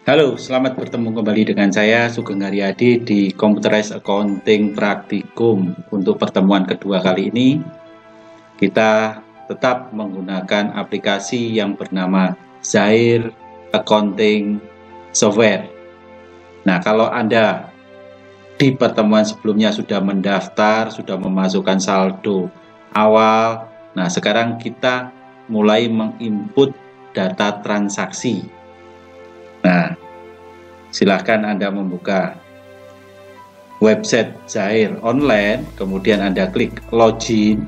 Halo, selamat bertemu kembali dengan saya Sugeng Haryadi di Computerized Accounting Praktikum. Untuk pertemuan kedua kali ini, kita tetap menggunakan aplikasi yang bernama Zair Accounting Software. Nah, kalau Anda di pertemuan sebelumnya sudah mendaftar, sudah memasukkan saldo awal, nah sekarang kita mulai menginput data transaksi. Nah, silahkan Anda membuka website Zair online, kemudian Anda klik login.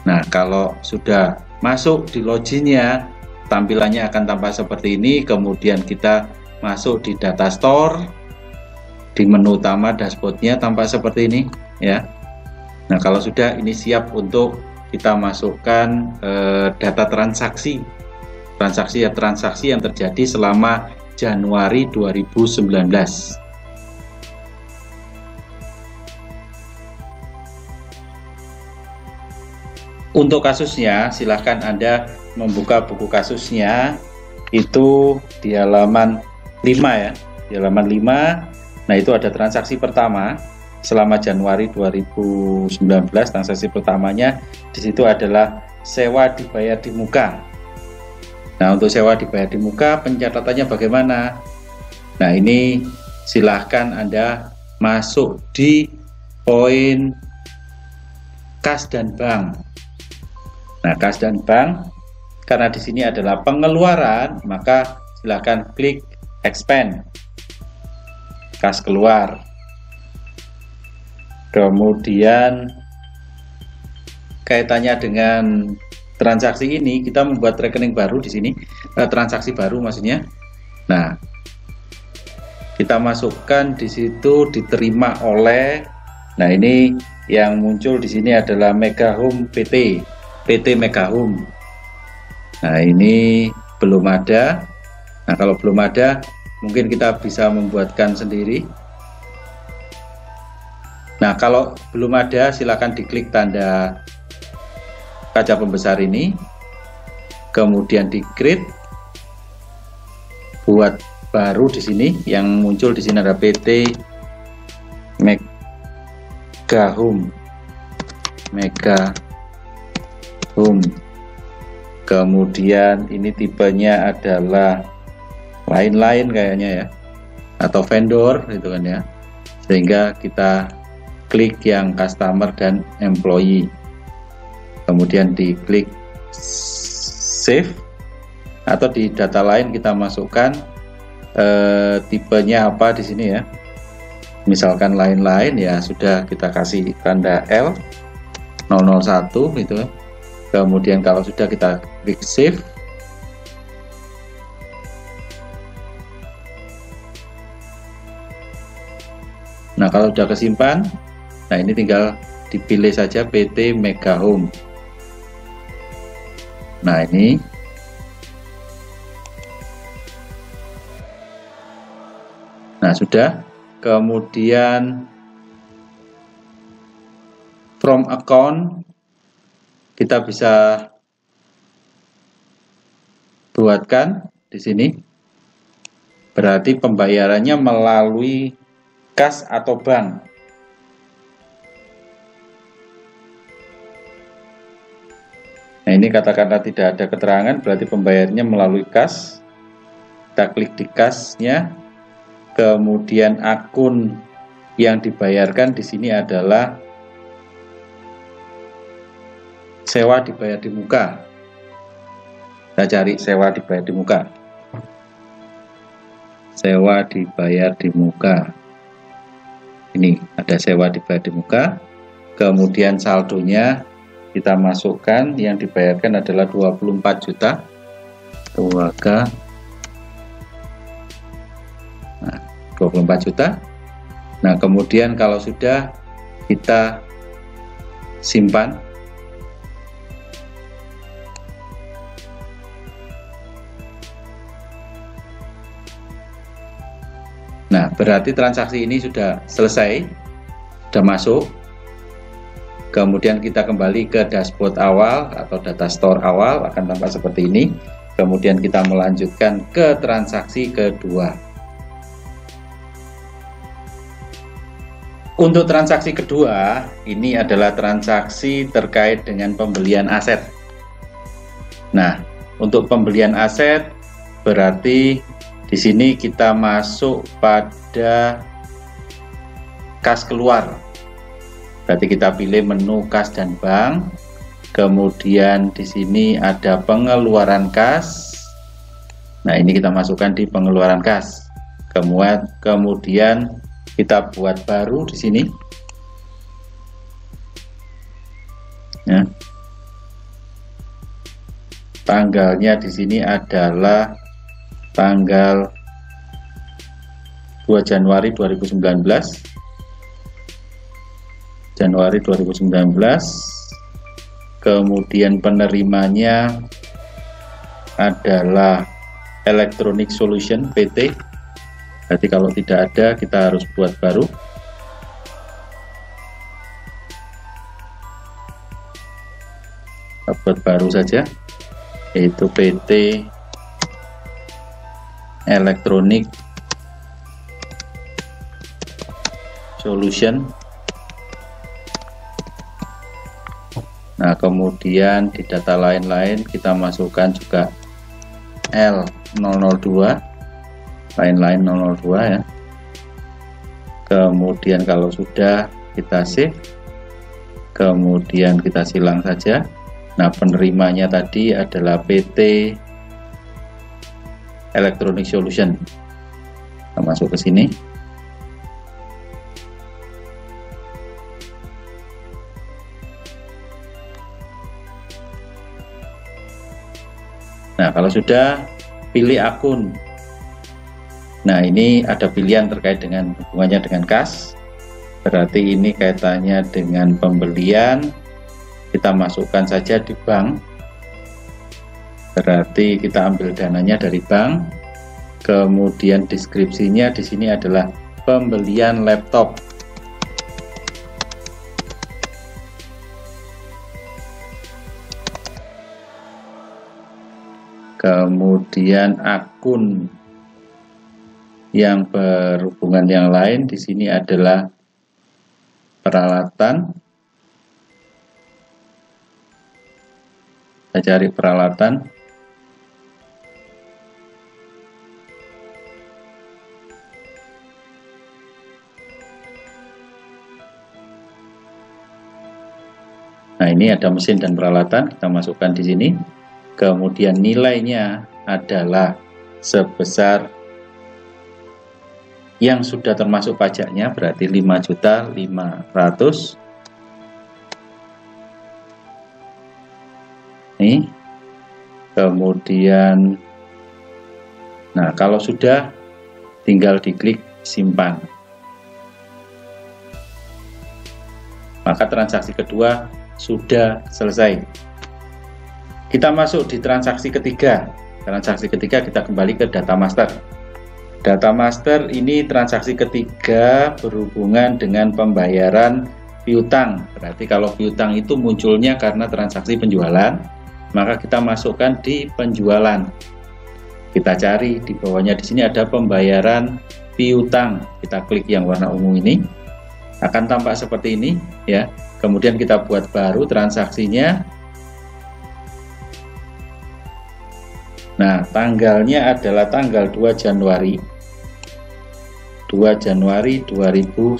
Nah, kalau sudah masuk di loginnya, tampilannya akan tampak seperti ini. Kemudian kita masuk di data store, di menu utama dashboardnya tampak seperti ini ya. Nah, kalau sudah, ini siap untuk kita masukkan data transaksi yang terjadi selama Januari 2019. Untuk kasusnya, silahkan Anda membuka buku kasusnya itu di halaman 5 ya. Di halaman 5, nah itu ada transaksi pertama selama Januari 2019. Transaksi pertamanya di situ adalah sewa dibayar di muka. Nah, untuk sewa dibayar di muka, pencatatannya bagaimana? Nah, ini silahkan Anda masuk di poin kas dan bank. Nah, kas dan bank, karena di sini adalah pengeluaran, maka silahkan klik expand, kas keluar. Kemudian kaitannya dengan transaksi ini, kita membuat rekening baru di sini, transaksi baru maksudnya. Nah, kita masukkan di situ diterima oleh. Nah, ini yang muncul di sini adalah Megahome PT Megahome. Nah, ini belum ada. Nah, kalau belum ada, mungkin kita bisa membuatkan sendiri. Nah, kalau belum ada, silakan diklik tanda kaca pembesar ini, kemudian di create, buat baru di sini. Yang muncul di sini ada PT Megahome, kemudian ini tipenya adalah lain-lain kayaknya ya, atau vendor gitu kan ya, sehingga kita klik yang customer dan employee. Kemudian diklik save, atau di data lain kita masukkan tipenya apa di sini ya. Misalkan lain-lain ya, sudah kita kasih tanda L 001 gitu. Kemudian kalau sudah, kita klik save. Nah, kalau sudah kesimpan, nah ini tinggal dipilih saja PT Megahome. Nah, ini sudah. Kemudian from account kita bisa buatkan di sini, berarti pembayarannya melalui kas atau bank. Nah, ini katakanlah tidak ada keterangan, berarti pembayarannya melalui kas. Kita klik di kasnya, kemudian akun yang dibayarkan di sini adalah sewa dibayar di muka. Kita cari sewa dibayar di muka. Sewa dibayar di muka. Ini ada sewa dibayar di muka. Kemudian saldonya kita masukkan, yang dibayarkan adalah 24 juta. Nah, 24 juta. Nah, kemudian kalau sudah, kita simpan. Nah, berarti transaksi ini sudah selesai, sudah masuk. Kemudian kita kembali ke dashboard awal atau data store awal, akan tampak seperti ini. Kemudian kita melanjutkan ke transaksi kedua. Untuk transaksi kedua, ini adalah transaksi terkait dengan pembelian aset. Nah, untuk pembelian aset berarti di sini kita masuk pada kas keluar. Berarti kita pilih menu kas dan bank. Kemudian di sini ada pengeluaran kas. Nah, ini kita masukkan di pengeluaran kas. Kemudian kita buat baru di sini. Ya. Tanggalnya di sini adalah tanggal 2 Januari 2019. Januari 2019. Kemudian penerimanya adalah Electronic Solution PT. Berarti kalau tidak ada, kita harus buat baru. Kita buat baru saja, yaitu PT Electronic Solution. Nah, kemudian di data lain-lain kita masukkan juga L002. Lain-lain 002 ya. Kemudian kalau sudah kita save, kemudian kita silang saja. Nah, penerimanya tadi adalah PT Electronic Solution. Kita masuk ke sini. Nah, kalau sudah, pilih akun. Nah, ini ada pilihan terkait dengan hubungannya dengan kas. Berarti ini kaitannya dengan pembelian. Kita masukkan saja di bank. Berarti kita ambil dananya dari bank. Kemudian deskripsinya di sini adalah pembelian laptop. Kemudian akun yang berhubungan yang lain di sini adalah peralatan. Kita cari peralatan. Nah, ini ada mesin dan peralatan, kita masukkan di sini. Kemudian nilainya adalah sebesar yang sudah termasuk pajaknya, berarti 5.500.000. Nih. Kemudian nah, kalau sudah tinggal diklik simpan. Maka transaksi kedua sudah selesai. Kita masuk di transaksi ketiga. Transaksi ketiga kita kembali ke data master. Data master ini transaksi ketiga berhubungan dengan pembayaran piutang. Berarti kalau piutang itu munculnya karena transaksi penjualan, maka kita masukkan di penjualan. Kita cari di bawahnya di sini ada pembayaran piutang. Kita klik yang warna ungu ini, akan tampak seperti ini ya. Kemudian kita buat baru transaksinya. Nah, tanggalnya adalah tanggal 2 Januari 2019.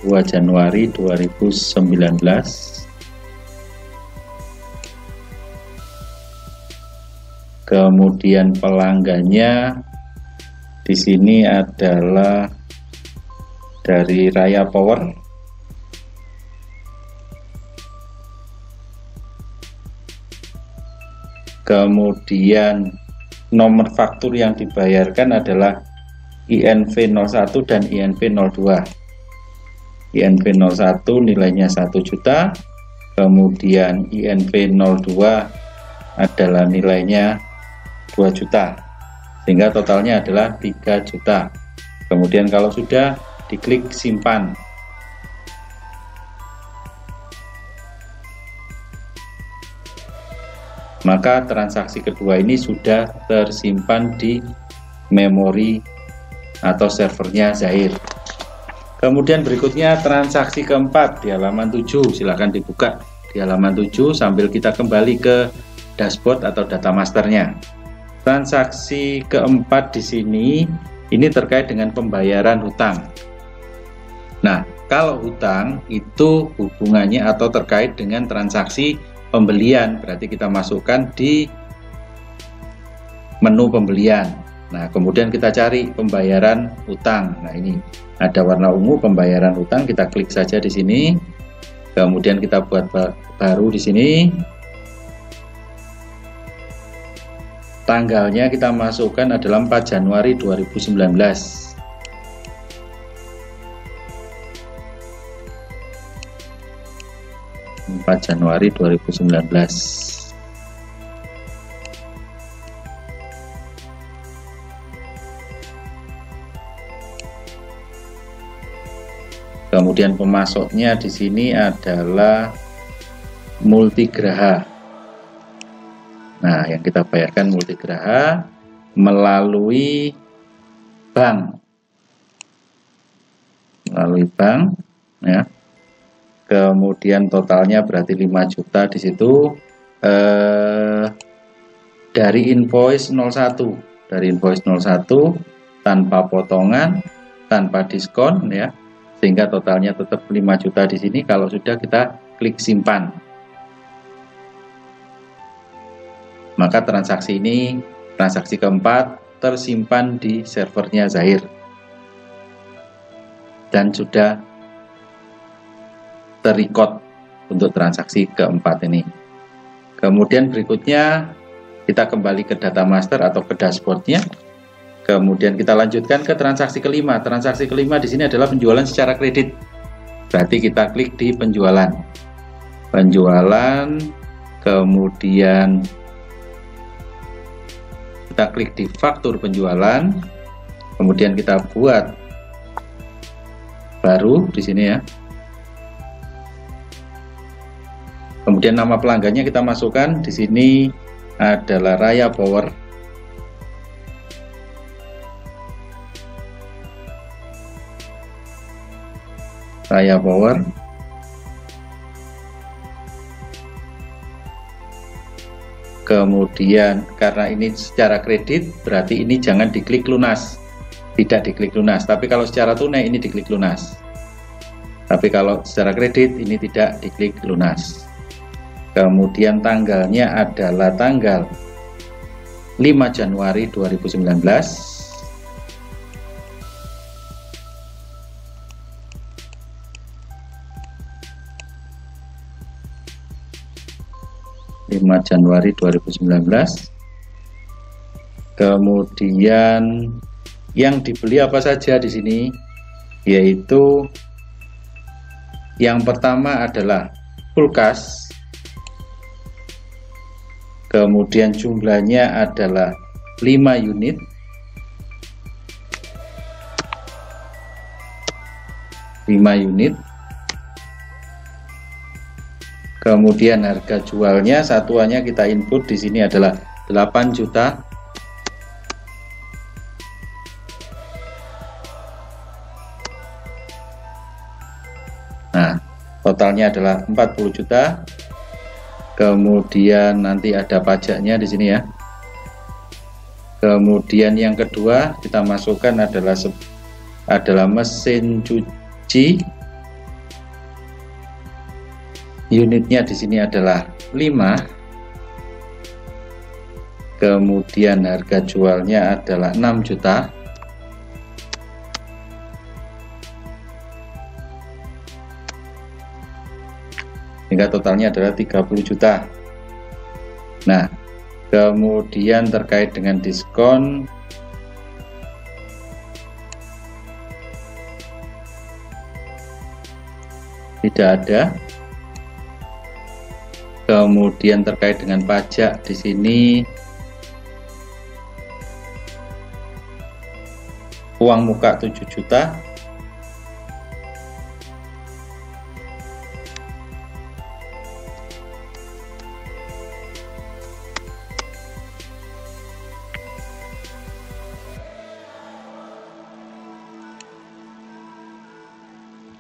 2 Januari 2019. Kemudian pelanggannya di sini adalah dari Raya Power. Kemudian nomor faktur yang dibayarkan adalah INV01 dan INV02. INV01 nilainya 1 juta, kemudian INV02 adalah nilainya 2 juta, sehingga totalnya adalah 3 juta. Kemudian kalau sudah diklik simpan. Maka transaksi kedua ini sudah tersimpan di memori atau servernya Zahir. Kemudian berikutnya transaksi keempat di halaman 7, silahkan dibuka di halaman 7 sambil kita kembali ke dashboard atau data masternya. Transaksi keempat di sini ini terkait dengan pembayaran hutang. Nah, kalau hutang itu hubungannya atau terkait dengan transaksi pembelian, berarti kita masukkan di menu pembelian. Nah, kemudian kita cari pembayaran hutang. Nah, ini ada warna ungu pembayaran hutang, kita klik saja di sini. Kemudian kita buat baru di sini. Tanggalnya kita masukkan adalah 4 Januari 2019. 4 Januari 2019. Kemudian pemasoknya di sini adalah Multigraha. Nah, yang kita bayarkan Multigraha melalui bank. Melalui bank, ya. Kemudian totalnya berarti 5 juta di situ dari invoice 01, tanpa potongan, tanpa diskon, ya, sehingga totalnya tetap 5 juta di sini. Kalau sudah, kita klik simpan, maka transaksi ini, transaksi keempat, tersimpan di servernya Zahir dan sudah terrecord untuk transaksi keempat ini. Kemudian berikutnya kita kembali ke data master atau ke dashboardnya. Kemudian kita lanjutkan ke transaksi kelima. Transaksi kelima di sini adalah penjualan secara kredit. Berarti kita klik di penjualan. Penjualan, kemudian kita klik di faktur penjualan. Kemudian kita buat baru di sini, ya. Kemudian nama pelanggannya kita masukkan di sini adalah Raya Power. Raya Power. Kemudian karena ini secara kredit, berarti ini jangan diklik lunas. Tidak diklik lunas. Tapi kalau secara tunai ini diklik lunas. Tapi kalau secara kredit ini tidak diklik lunas. Kemudian tanggalnya adalah tanggal 5 Januari 2019. Januari 2019. Kemudian yang dibeli apa saja di sini, yaitu yang pertama adalah kulkas. Kemudian jumlahnya adalah 5 unit. Kemudian harga jualnya satuannya kita input di sini adalah 8 juta. Nah, totalnya adalah 40 juta. Kemudian nanti ada pajaknya di sini, ya. Kemudian yang kedua kita masukkan adalah mesin cuci. Unitnya di sini adalah 5. Kemudian harga jualnya adalah 6 juta. Sehingga totalnya adalah 30 juta. Nah, kemudian terkait dengan diskon, tidak ada. Kemudian terkait dengan pajak di sini, uang muka 7 juta.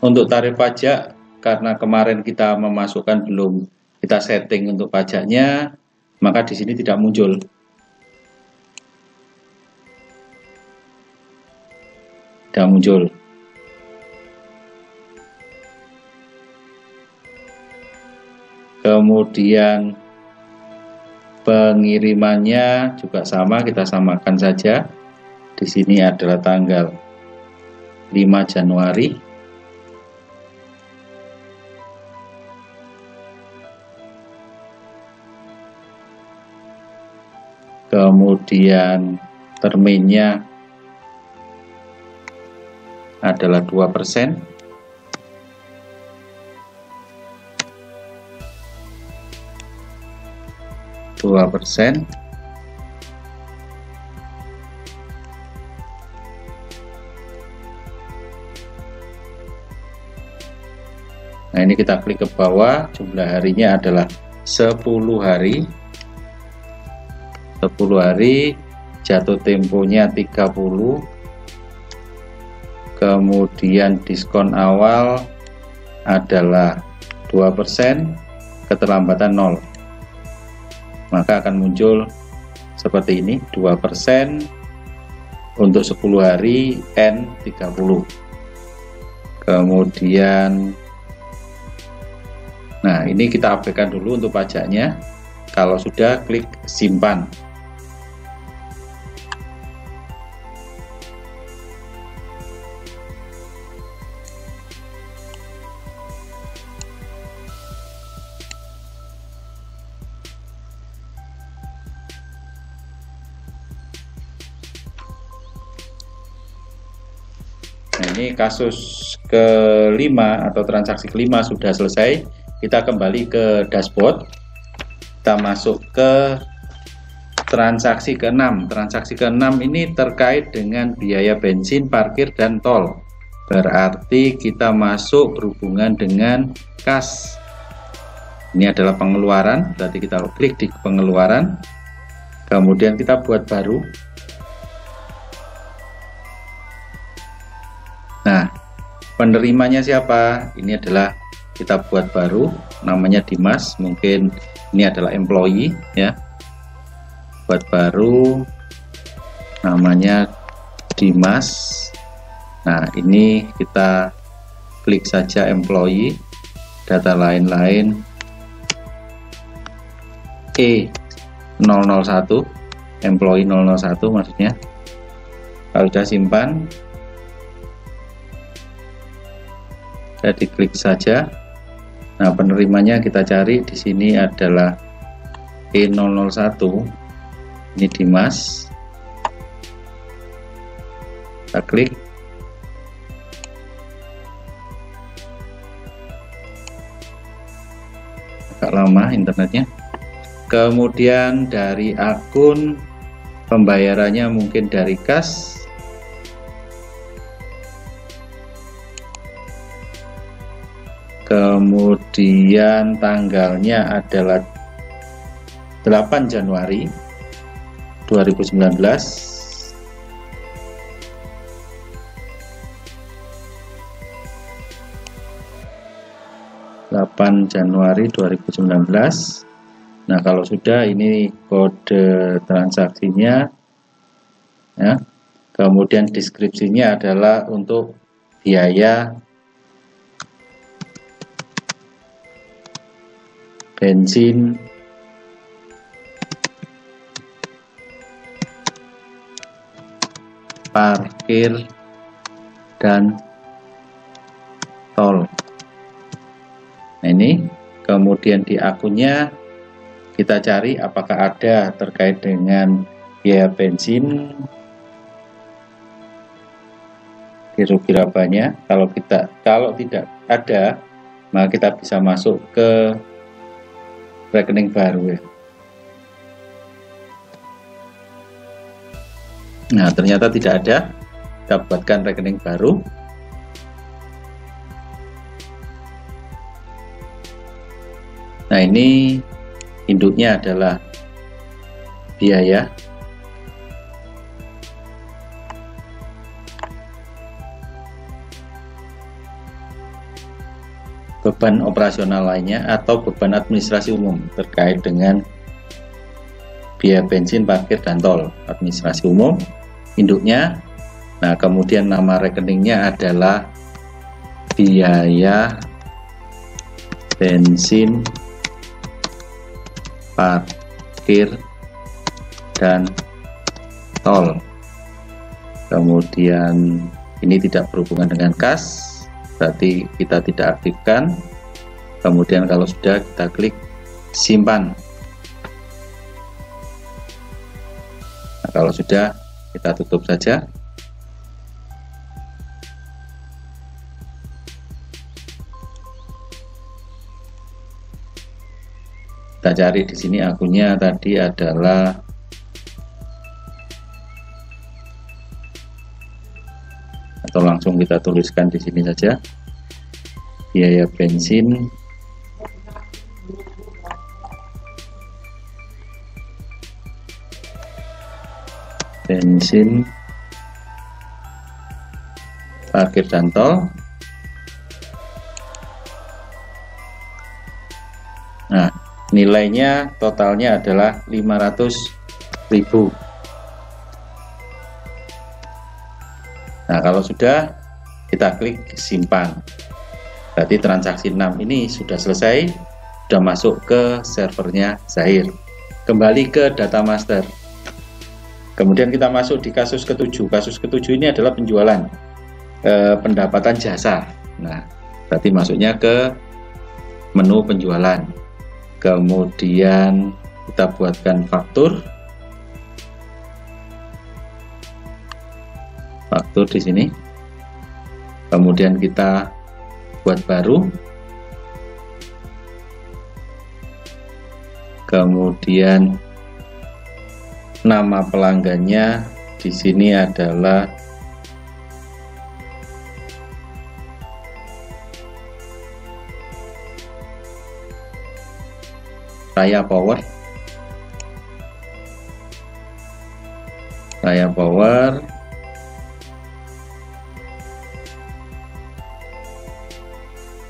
Untuk tarif pajak, karena kemarin kita memasukkan belum kita setting untuk pajaknya, maka di sini tidak muncul. Tidak muncul. Kemudian pengirimannya juga sama, kita samakan saja. Di sini adalah tanggal 5 Januari. Kemudian terminnya adalah 2%. Nah, ini kita klik ke bawah, jumlah harinya adalah 10 hari. 10 hari, jatuh temponya 30. Kemudian diskon awal adalah 2%, keterlambatan 0. Maka akan muncul seperti ini, 2% untuk 10 hari N30. Kemudian, nah ini kita abaikan dulu untuk pajaknya. Kalau sudah, klik simpan. Nah, ini kasus kelima atau transaksi kelima sudah selesai. Kita kembali ke dashboard. Kita masuk ke transaksi ke-6. Transaksi ke-6 ini terkait dengan biaya bensin, parkir, dan tol. Berarti kita masuk berhubungan dengan kas. Ini adalah pengeluaran, berarti kita klik di pengeluaran. Kemudian kita buat baru. Nah, penerimanya siapa? Ini adalah kita buat baru, namanya Dimas. Mungkin ini adalah employee ya. Buat baru, namanya Dimas. Nah, ini kita klik saja employee, data lain-lain E001, employee 001 maksudnya. Kalau sudah simpan, kita diklik saja. Nah, penerimanya kita cari di sini adalah E001. Ini Dimas. Kita klik. Agak lama internetnya. Kemudian dari akun pembayarannya mungkin dari kas. Kemudian tanggalnya adalah 8 Januari 2019. Januari 2019. Nah, kalau sudah, ini kode transaksinya ya. Kemudian deskripsinya adalah untuk biaya bensin, parkir, dan tol. Nah, ini kemudian di akunnya kita cari apakah ada terkait dengan biaya bensin, kira-kira banyak. Kalau tidak ada, maka kita bisa masuk ke rekening baru ya. Nah, ternyata tidak ada. Kita buatkan rekening baru. Nah, ini induknya adalah biaya. beban operasional lainnya atau beban administrasi umum terkait dengan biaya bensin, parkir, dan tol. Administrasi umum, induknya. Nah, kemudian nama rekeningnya adalah biaya bensin, parkir, dan tol. Kemudian ini tidak berhubungan dengan kas, berarti kita tidak aktifkan. Kemudian kalau sudah, kita klik simpan. Nah, kalau sudah, kita tutup saja. Kita cari di sini akunnya tadi adalah atau langsung kita tuliskan di sini saja, biaya bensin, parkir, dan tol. Nah, nilainya totalnya adalah 500.000. Nah, kalau sudah, kita klik simpan. Berarti transaksi 6 ini sudah selesai, sudah masuk ke servernya Zahir. Kembali ke data master. Kemudian kita masuk di kasus ke-7. Kasus ke-7 ini adalah penjualan pendapatan jasa. Nah, berarti masuknya ke menu penjualan. Kemudian kita buatkan faktur di sini. Kemudian kita buat baru. Kemudian nama pelanggannya di sini adalah Raya Power.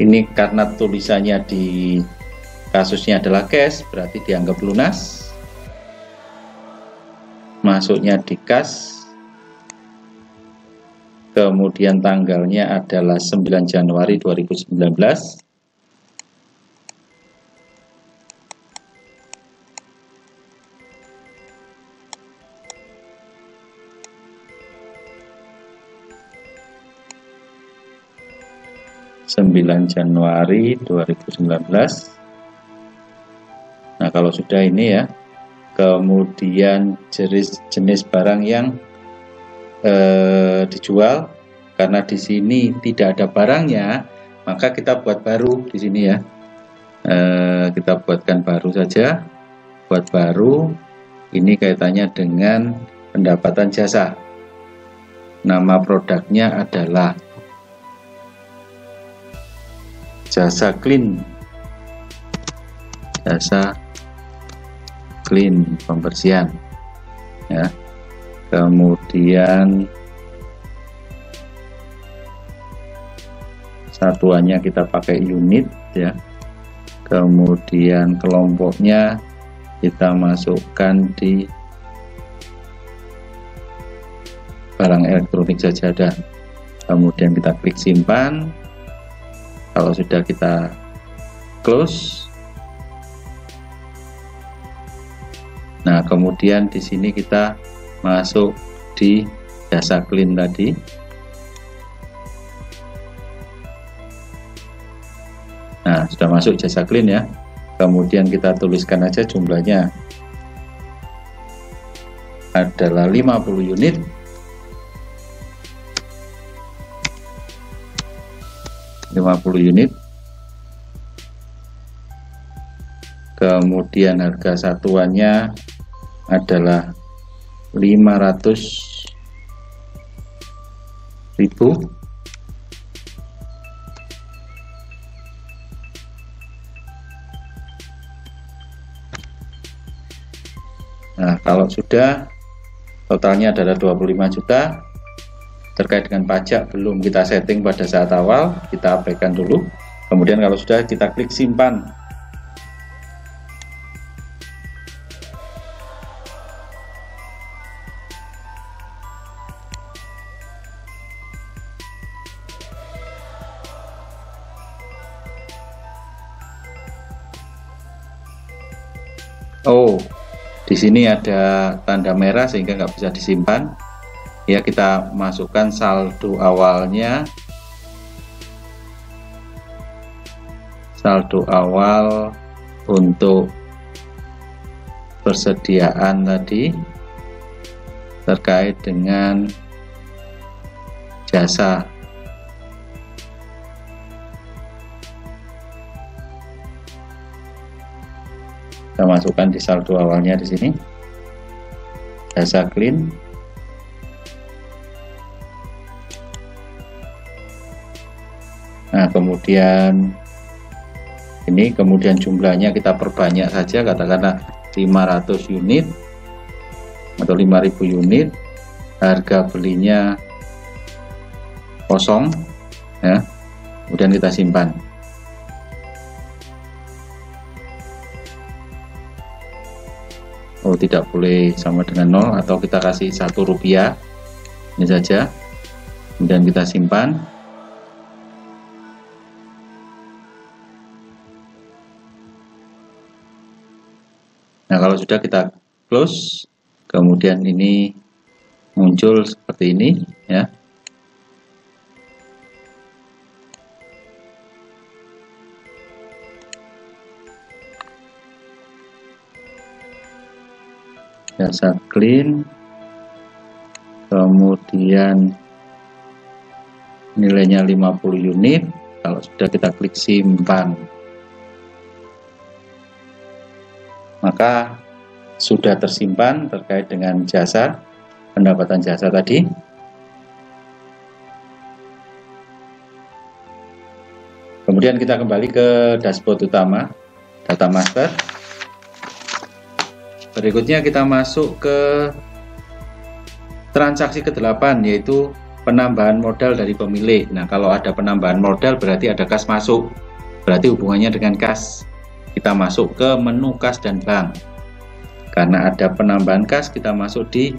Ini karena tulisannya di kasusnya adalah cash, berarti dianggap lunas. Masuknya di kas. Kemudian tanggalnya adalah 9 Januari 2019. Januari 2019. Nah, kalau sudah ini ya, kemudian jenis barang yang dijual, karena di sini tidak ada barangnya, maka kita buat baru di sini ya. Kita buatkan baru saja. Buat baru, ini kaitannya dengan pendapatan jasa. Nama produknya adalah jasa clean, pembersihan ya. Kemudian satuannya kita pakai unit ya. Kemudian kelompoknya kita masukkan di barang elektronik sajadah. Kemudian kita klik simpan. Kalau sudah, kita close. Nah, kemudian di sini kita masuk di jasa clean tadi. Nah, sudah masuk jasa clean ya. Kemudian kita tuliskan aja jumlahnya adalah 50 unit. Kemudian harga satuannya adalah 500.000. Nah, kalau sudah, totalnya adalah 25 juta. Terkait dengan pajak belum kita setting pada saat awal, kita abaikan dulu. Kemudian kalau sudah, kita klik simpan. Oh, di sini ada tanda merah sehingga nggak bisa disimpan. Ya, kita masukkan saldo awalnya. Saldo awal untuk persediaan tadi terkait dengan jasa. Kita masukkan di saldo awalnya di sini. Jasa clean. Nah, kemudian ini, kemudian jumlahnya kita perbanyak saja, katakanlah 500 unit atau 5.000 unit. Harga belinya kosong, ya. Kemudian kita simpan. Oh, tidak boleh sama dengan 0, atau kita kasih 1 rupiah ini saja, kemudian kita simpan. Nah, kalau sudah, kita close, kemudian ini muncul seperti ini, ya. Jasa clean, kemudian nilainya 50 unit. Kalau sudah, kita klik simpan. Maka sudah tersimpan terkait dengan jasa, pendapatan jasa tadi. Kemudian kita kembali ke dashboard utama, data master. Berikutnya kita masuk ke transaksi ke-8, yaitu penambahan modal dari pemilik. Nah, kalau ada penambahan modal berarti ada kas masuk, berarti hubungannya dengan kas. Kita masuk ke menu kas dan bank. Karena ada penambahan kas, kita masuk di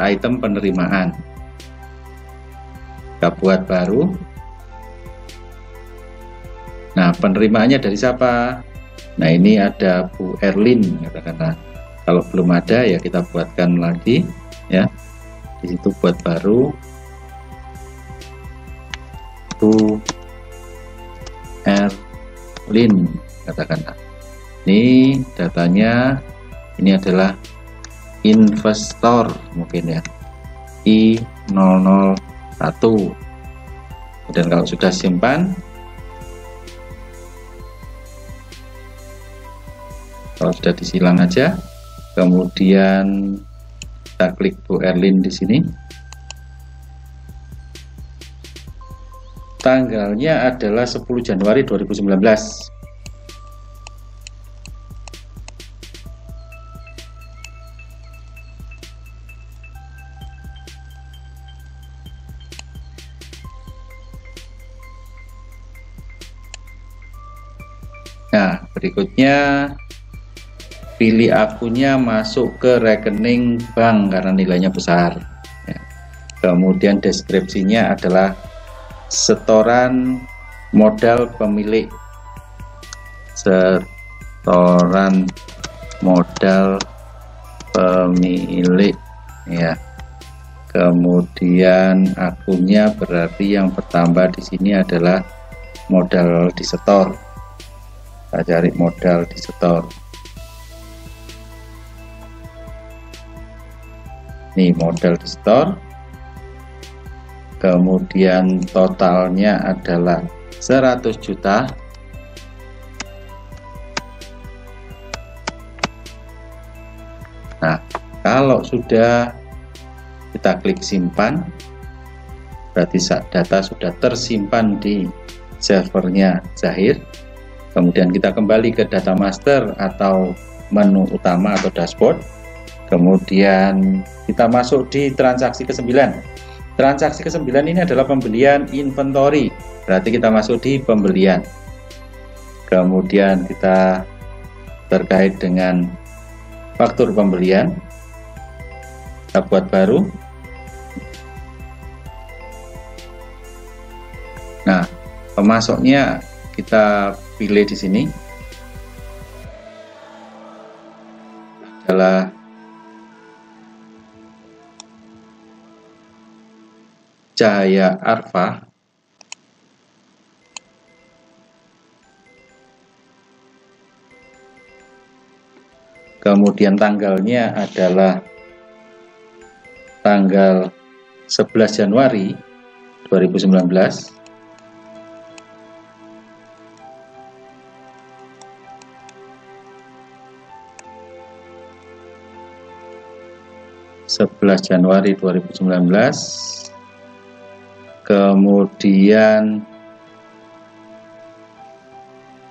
item penerimaan. Kita buat baru. Nah, penerimaannya dari siapa? Nah, ini ada Bu Erlin, katakanlah. Kalau belum ada, ya kita buatkan lagi, ya. Di situ buat baru. Bu Erlin, katakanlah. Ini datanya, ini adalah investor mungkin, ya, I001. Dan kalau sudah simpan, kalau sudah disilang aja, kemudian kita klik Bu Erlin di sini. Tanggalnya adalah 10 Januari 2019. Nah, berikutnya pilih akunnya masuk ke rekening bank karena nilainya besar, ya. Kemudian deskripsinya adalah setoran modal pemilik, setoran modal pemilik, ya. Kemudian akunnya berarti yang bertambah di sini adalah modal disetor. Kita cari modal disetor. Ini modal disetor. Kemudian totalnya adalah 100 juta. Nah, kalau sudah kita klik simpan, berarti data sudah tersimpan di servernya Zahir. Kemudian kita kembali ke data master atau menu utama atau dashboard. Kemudian kita masuk di transaksi ke-9. Transaksi ke-9 ini adalah pembelian inventory. Berarti kita masuk di pembelian. Kemudian kita terkait dengan faktur pembelian, kita buat baru. Nah, pemasoknya kita pilih di sini adalah Cahaya Arfa. Kemudian tanggalnya adalah tanggal 11 Januari 2019. Januari 2019. Kemudian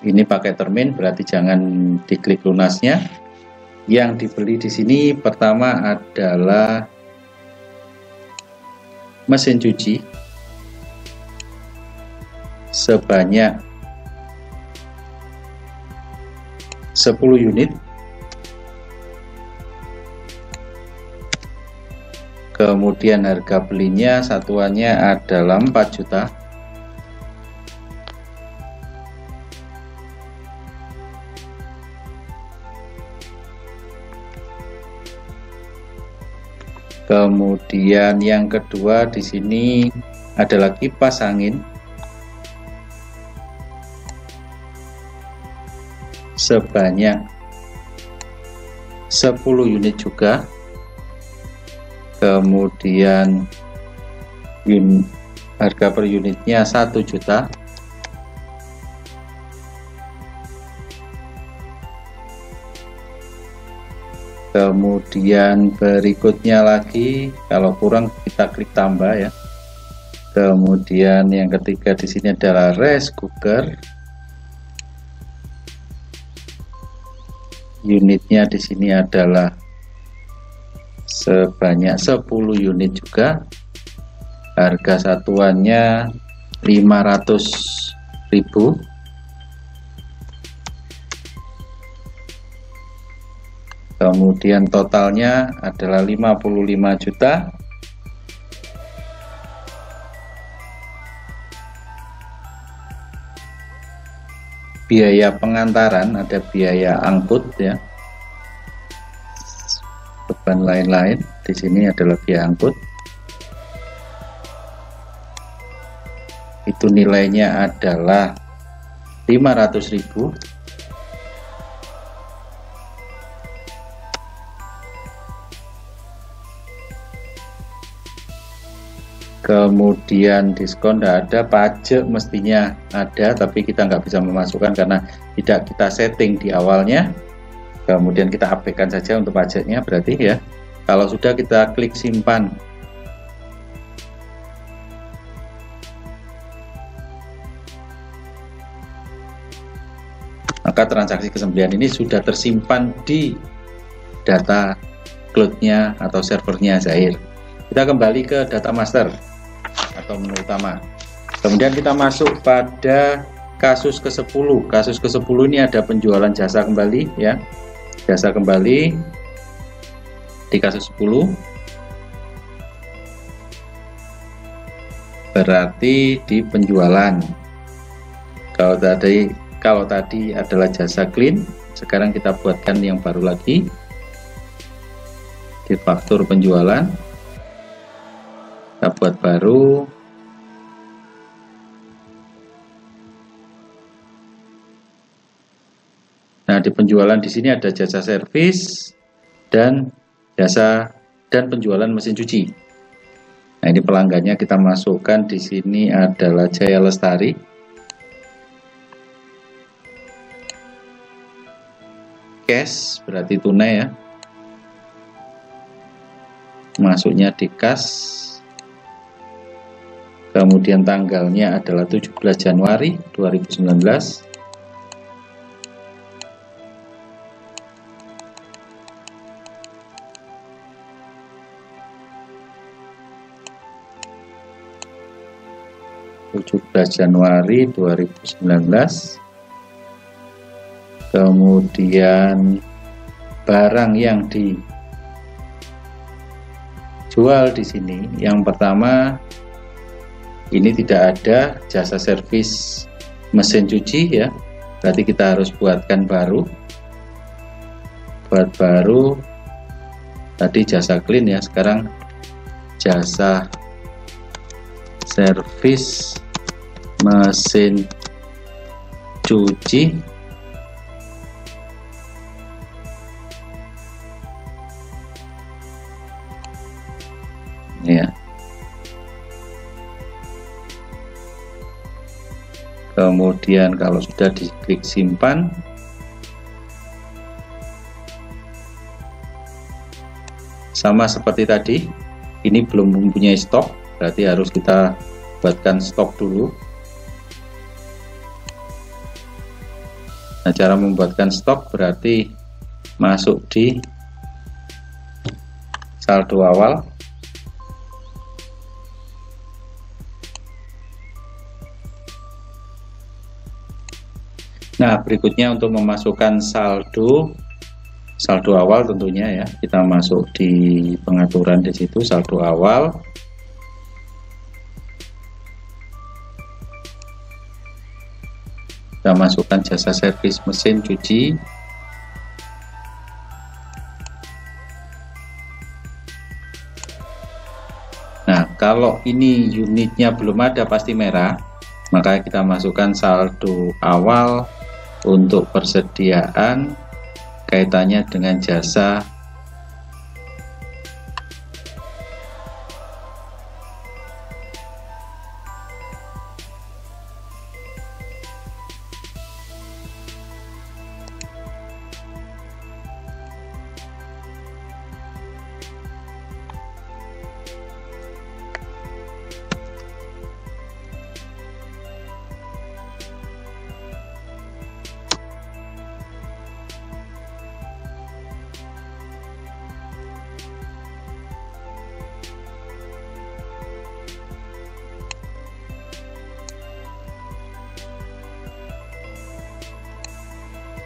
ini pakai termin, berarti jangan diklik lunasnya. Yang dibeli di sini pertama adalah mesin cuci sebanyak 10 unit. Kemudian harga belinya satuannya adalah 4 juta. Kemudian yang kedua di sini adalah kipas angin sebanyak 10 unit juga. Kemudian harga per unitnya 1 juta. Kemudian berikutnya lagi, kalau kurang kita klik tambah ya. Kemudian yang ketiga di sini adalah rice cooker. Unitnya di sini adalah sebanyak 10 unit juga. Harga satuannya 500.000. Kemudian totalnya adalah 55 juta. Biaya pengantaran, ada biaya angkut ya, beban lain-lain. Di sini adalah biaya angkut. Itu nilainya adalah 500.000. Kemudian diskon tidak ada, pajak mestinya ada, tapi kita nggak bisa memasukkan karena tidak kita setting di awalnya. Kemudian kita abaikan saja untuk pajaknya, berarti ya. Kalau sudah, kita klik simpan. Maka transaksi kesembelian ini sudah tersimpan di data cloud-nya atau servernya Zahir. Kita kembali ke data master atau menu utama. Kemudian kita masuk pada kasus ke-10. Kasus ke-10 ini ada penjualan jasa kembali ya. Jasa kembali di kasus 10. Berarti di penjualan. Kalau tadi adalah jasa clean, sekarang kita buatkan yang baru lagi di faktur penjualan. Kita buat baru. Nah, di penjualan di sini ada jasa servis dan jasa dan penjualan mesin cuci. Nah, ini pelanggannya kita masukkan di sini adalah Jaya Lestari. Cash berarti tunai ya. Masuknya di kas. Kemudian tanggalnya adalah 17 Januari 2019. Januari 2019. Kemudian barang yang dijual di sini, yang pertama ini tidak ada jasa servis mesin cuci ya, berarti kita harus buatkan baru. Buat baru, tadi jasa clean ya, sekarang jasa servis mesin cuci. Ya. Kemudian kalau sudah diklik simpan, sama seperti tadi, ini belum mempunyai stok, berarti harus kita buatkan stok dulu. Nah, cara membuatkan stok berarti masuk di saldo awal. Nah, berikutnya untuk memasukkan saldo awal tentunya ya, kita masuk di pengaturan di situ, saldo awal. Kita masukkan jasa servis mesin cuci. Nah, kalau ini unitnya belum ada pasti merah, maka kita masukkan saldo awal untuk persediaan kaitannya dengan jasa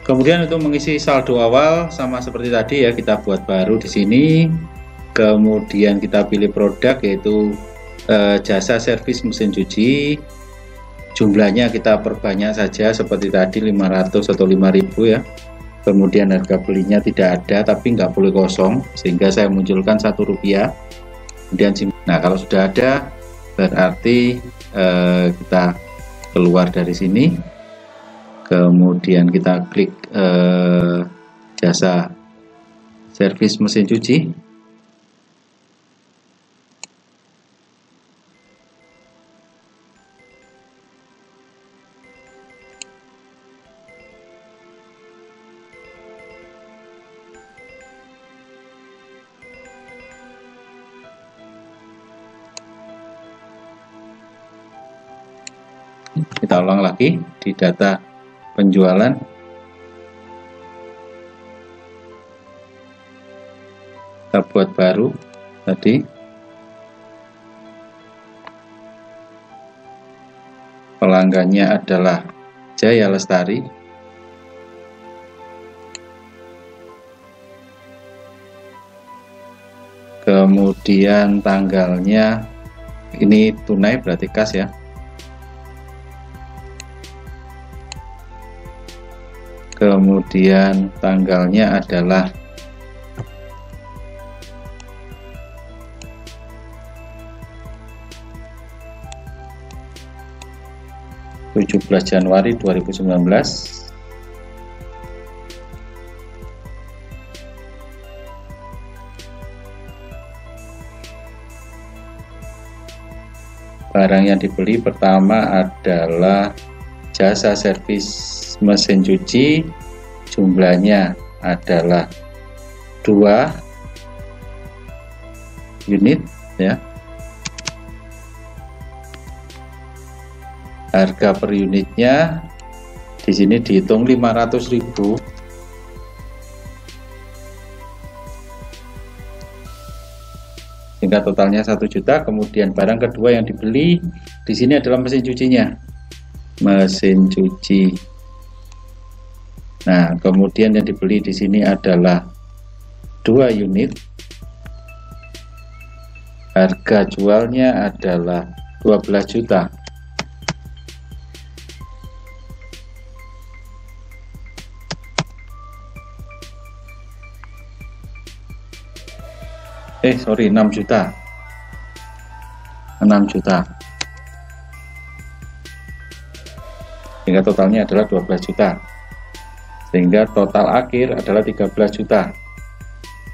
Kemudian untuk mengisi saldo awal sama seperti tadi ya, kita buat baru di sini. Kemudian kita pilih produk yaitu jasa servis mesin cuci. Jumlahnya kita perbanyak saja seperti tadi 500 atau 5.000 ya. Kemudian harga belinya tidak ada tapi nggak boleh kosong, sehingga saya munculkan Rp1. Kemudian nah kalau sudah ada berarti kita keluar dari sini. Kemudian kita klik jasa servis mesin cuci. Kita ulang lagi di data penjualan. Kita buat baru tadi. Pelanggannya adalah Jaya Lestari. Kemudian tanggalnya ini tunai berarti kas ya. Kemudian tanggalnya adalah Januari 2019. Barang yang dibeli pertama adalah jasa servis mesin cuci, jumlahnya adalah 2 unit ya. Harga per unitnya di sini dihitung 500.000. Sehingga totalnya 1 juta. Kemudian barang kedua yang dibeli di sini adalah mesin cucinya. Mesin cuci Nah, kemudian yang dibeli di sini adalah 2 unit. Harga jualnya adalah 12 juta. Sorry, 6 juta. 6 juta. Sehingga totalnya adalah 12 juta. Sehingga total akhir adalah 13 juta.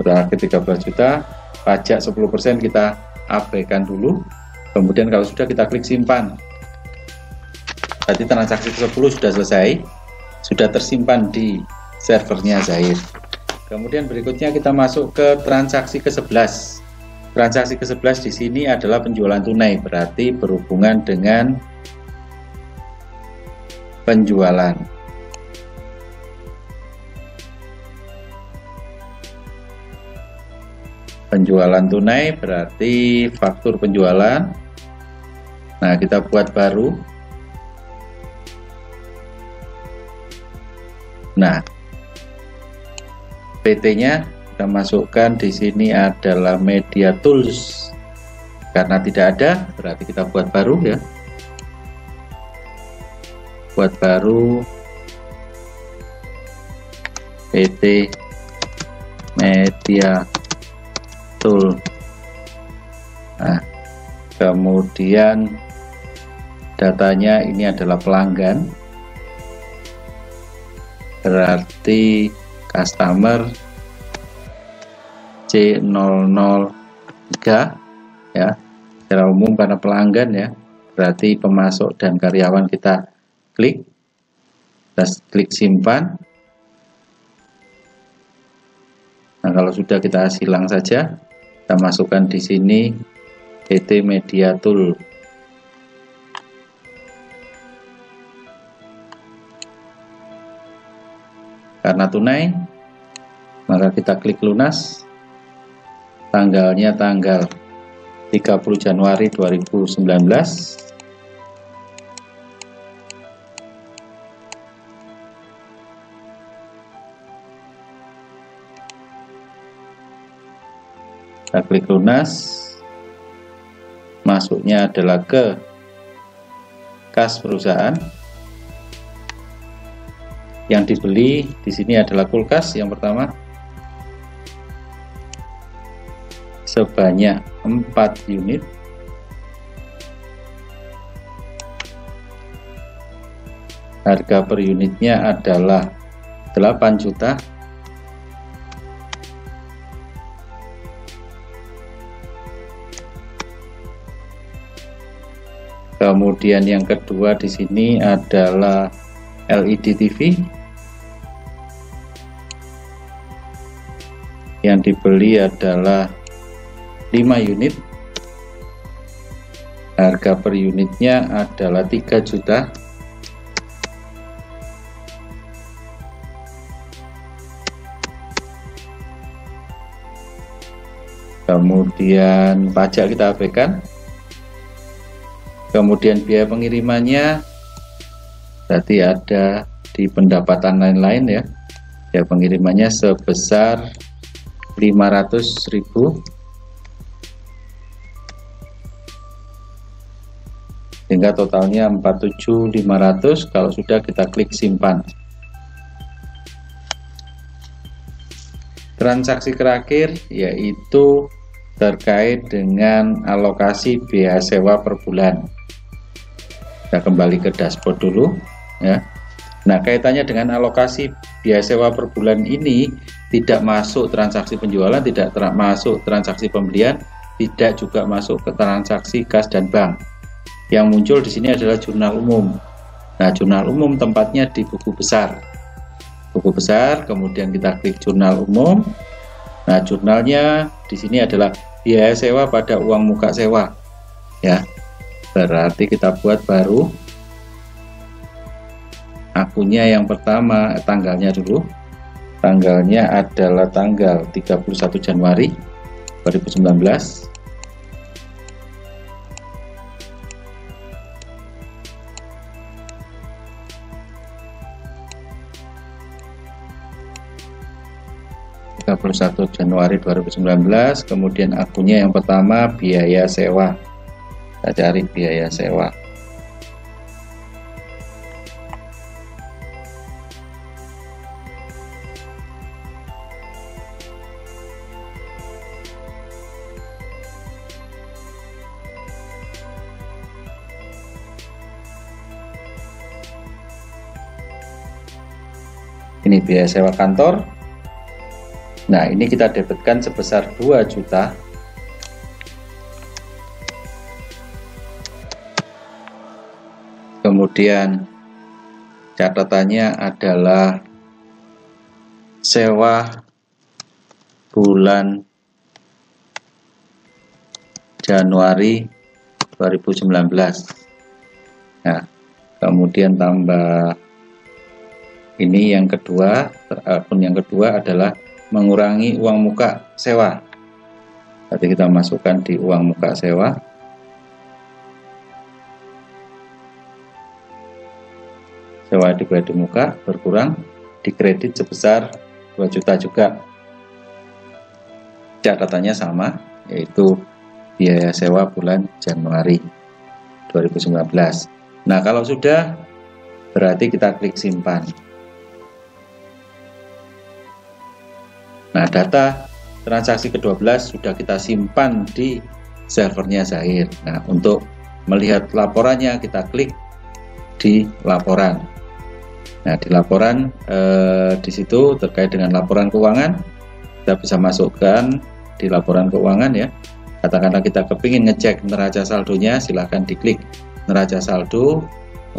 Total akhir 13 juta, pajak 10% kita abaikan dulu. Kemudian kalau sudah, kita klik simpan. Berarti transaksi ke-10 sudah selesai, sudah tersimpan di servernya Zahir. Kemudian berikutnya kita masuk ke transaksi ke-11. Transaksi ke-11 di sini adalah penjualan tunai, berarti berhubungan dengan penjualan. Penjualan tunai berarti faktur penjualan. Nah, kita buat baru. Nah, PT-nya kita masukkan di sini adalah Media Tools. Karena tidak ada, berarti kita buat baru ya. Buat baru PT Media Tool. Nah, kemudian datanya ini adalah pelanggan, berarti customer C003 ya, secara umum karena pelanggan ya, berarti pemasok dan karyawan kita klik, klik simpan. Nah, kalau sudah, kita silang saja, kita masukkan di sini PT Media Tool. Karena tunai, maka kita klik lunas. Tanggalnya tanggal 30 Januari 2019. Kita klik lunas. Masuknya adalah ke kas perusahaan. Yang dibeli di sini adalah kulkas yang pertama sebanyak 4 unit. Harga per unitnya adalah 8 juta. Kemudian yang kedua di sini adalah LED TV. Yang dibeli adalah 5 unit. Harga per unitnya adalah 3 juta. Kemudian pajak kita abaikan. Kemudian biaya pengirimannya berarti ada di pendapatan lain-lain ya. Biaya pengirimannya sebesar 500.000, sehingga totalnya 47.500. Kalau sudah, kita klik simpan. Transaksi terakhir yaitu terkait dengan alokasi biaya sewa per bulan. Kita kembali ke dashboard dulu ya. Nah, kaitannya dengan alokasi biaya sewa per bulan ini tidak masuk transaksi penjualan, tidak masuk transaksi pembelian, tidak juga masuk ke transaksi kas dan bank. Yang muncul di sini adalah jurnal umum. Nah, jurnal umum tempatnya di buku besar. Buku besar, kemudian kita klik jurnal umum. Nah, jurnalnya di sini adalah biaya sewa pada uang muka sewa. Ya. Berarti kita buat baru. Akunnya yang pertama, tanggalnya dulu. Tanggalnya adalah tanggal 31 Januari 2019. 31 Januari 2019. Kemudian akunnya yang pertama biaya sewa. Kita cari biaya sewa. Ini biaya sewa kantor. Nah, ini kita debitkan sebesar 2 juta. Kemudian catatannya adalah sewa bulan Januari 2019. Nah, kemudian tambah ini yang kedua, akun yang kedua adalah mengurangi uang muka sewa. Nanti kita masukkan di uang muka sewa. Sewa dibagi muka berkurang, dikredit sebesar 2 juta juga. Catatannya sama, yaitu biaya sewa bulan Januari 2019. Nah, kalau sudah, berarti kita klik simpan. Nah, data transaksi ke-12 sudah kita simpan di servernya Zahir. Nah, untuk melihat laporannya kita klik di laporan. Nah, di laporan di situ terkait dengan laporan keuangan, kita bisa masukkan di laporan keuangan ya. Katakanlah kita kepingin ngecek neraca saldonya, silahkan diklik neraca saldo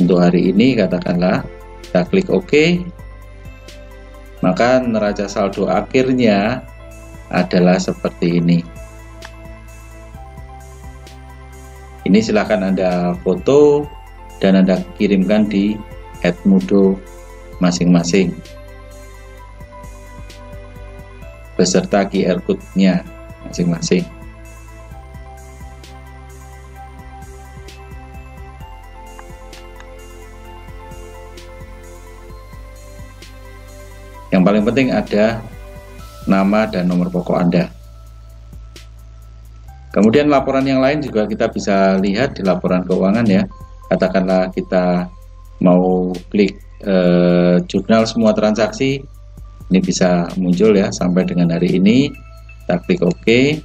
untuk hari ini, katakanlah kita klik OK. Maka neraca saldo akhirnya adalah seperti ini. Ini silahkan Anda foto dan Anda kirimkan di @mudo masing-masing beserta QR code-nya masing-masing. Yang paling penting ada nama dan nomor pokok Anda. Kemudian laporan yang lain juga kita bisa lihat di laporan keuangan ya. Katakanlah kita mau klik jurnal semua transaksi, ini bisa muncul ya sampai dengan hari ini. Kita klik OK,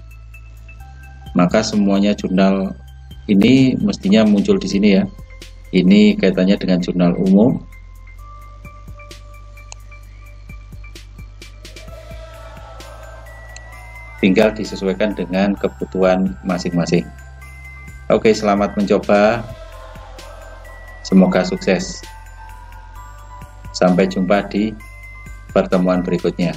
maka semuanya jurnal ini mestinya muncul di sini ya. Ini kaitannya dengan jurnal umum. Tinggal disesuaikan dengan kebutuhan masing-masing. Oke, selamat mencoba. Semoga sukses. Sampai jumpa di pertemuan berikutnya.